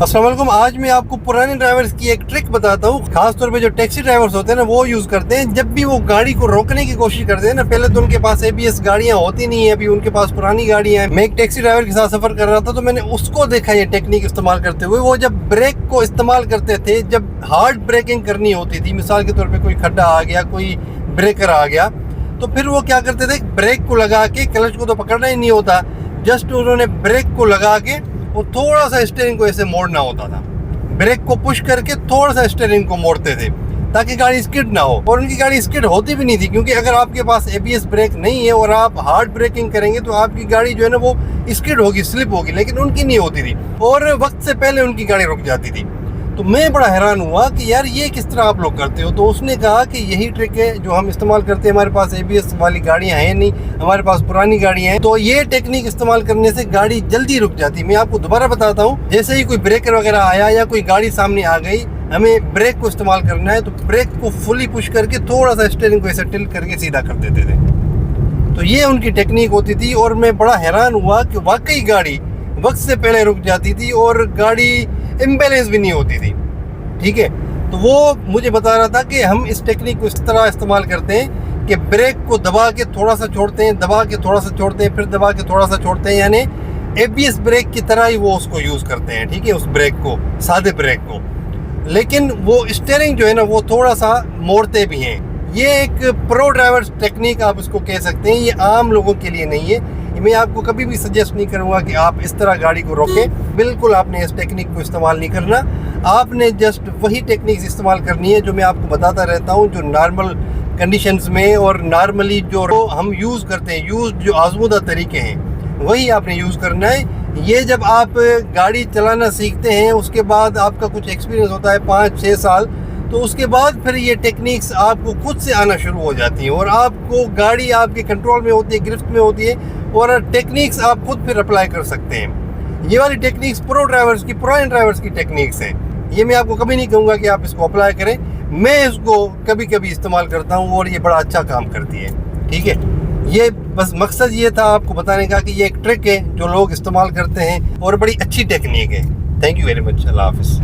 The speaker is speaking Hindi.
अस्सलाम वालेकुम। आज मैं आपको पुराने ड्राइवर्स की एक ट्रिक बताता हूँ। खासतौर पे जो टैक्सी ड्राइवर्स होते हैं ना, वो यूज करते हैं। जब भी वो गाड़ी को रोकने की कोशिश करते हैं ना, पहले तो उनके पास ABS गाड़ियां होती नहीं है, अभी उनके पास पुरानी गाड़ियां हैं। मैं एक टैक्सी ड्राइवर के साथ सफर कर रहा था, तो मैंने उसको देखा ये टेक्निक इस्तेमाल करते हुए। वो जब ब्रेक को इस्तेमाल करते थे, जब हार्ड ब्रेकिंग करनी होती थी, मिसाल के तौर पर कोई खड्डा आ गया, कोई ब्रेकर आ गया, तो फिर वो क्या करते थे, ब्रेक को लगा के, क्लच को तो पकड़ना ही नहीं होता, जस्ट उन्होंने ब्रेक को लगा के वो थोड़ा सा स्टीयरिंग को ऐसे मोड़ना होता था। ब्रेक को पुश करके थोड़ा सा स्टीयरिंग को मोड़ते थे ताकि गाड़ी स्किड ना हो। और उनकी गाड़ी स्किड होती भी नहीं थी, क्योंकि अगर आपके पास ABS ब्रेक नहीं है और आप हार्ड ब्रेकिंग करेंगे तो आपकी गाड़ी जो है ना वो स्किड होगी, स्लिप होगी। लेकिन उनकी नहीं होती थी और वक्त से पहले उनकी गाड़ी रुक जाती थी। तो मैं बड़ा हैरान हुआ कि यार ये किस तरह आप लोग करते हो। तो उसने कहा कि यही ट्रिक है जो हम इस्तेमाल करते हैं। हमारे पास ABS वाली गाड़ियां हैं नहीं, हमारे पास पुरानी गाड़ियां हैं, तो ये टेक्निक इस्तेमाल करने से गाड़ी जल्दी रुक जाती है। मैं आपको दोबारा बताता हूँ। जैसे ही कोई ब्रेकर वगैरह आया या कोई गाड़ी सामने आ गई, हमें ब्रेक को इस्तेमाल करना है, तो ब्रेक को फुली पुश करके थोड़ा सा स्टीयरिंग को ऐसे टिल्ट करके सीधा कर देते थे। तो ये उनकी टेक्निक होती थी और मैं बड़ा हैरान हुआ कि वाकई गाड़ी वक्त से पहले रुक जाती थी और गाड़ी इम्बैलेंस भी नहीं होती थी। ठीक है, तो वो मुझे बता रहा था कि हम इस टेक्निक को इस तरह इस्तेमाल करते हैं कि ब्रेक को दबा के थोड़ा सा छोड़ते हैं, दबा के थोड़ा सा छोड़ते हैं, फिर दबा के थोड़ा सा छोड़ते हैं, यानी ABS ब्रेक की तरह ही वो उसको यूज़ करते हैं। ठीक है, उस ब्रेक को, सादे ब्रेक को। लेकिन वो स्टीयरिंग जो है ना वो थोड़ा सा मोड़ते भी हैं। ये एक प्रो ड्राइवर टेक्निक आप इसको कह सकते हैं। ये आम लोगों के लिए नहीं है। मैं आपको कभी भी सजेस्ट नहीं करूंगा कि आप इस तरह गाड़ी को रोकें। बिल्कुल आपने इस टेक्निक को इस्तेमाल नहीं करना। आपने जस्ट वही टेक्निक इस्तेमाल करनी है जो मैं आपको बताता रहता हूँ, जो नॉर्मल कंडीशंस में और नॉर्मली जो हम यूज़ करते हैं, जो आजमूदा तरीके हैं, वही आपने यूज़ करना है। ये जब आप गाड़ी चलाना सीखते हैं, उसके बाद आपका कुछ एक्सपीरियंस होता है 5-6 साल, तो उसके बाद फिर ये टेक्निक्स आपको खुद से आना शुरू हो जाती हैं और आपको गाड़ी आपके कंट्रोल में होती है, गिरफ्त में होती है और टेक्निक्स आप खुद फिर अप्लाई कर सकते हैं। ये वाली टेक्निक्स प्रो ड्राइवर्स की, पुराने ड्राइवर्स की टेक्निक्स हैं। ये मैं आपको कभी नहीं कहूँगा कि आप इसको अप्लाई करें। मैं इसको कभी कभी इस्तेमाल करता हूँ और ये बड़ा अच्छा काम करती है। ठीक है, ये बस मकसद ये था आपको बताने का कि ये एक ट्रिक है जो लोग इस्तेमाल करते हैं और बड़ी अच्छी टेक्निक है। Thank you very much. अल्लाह हाफिज़।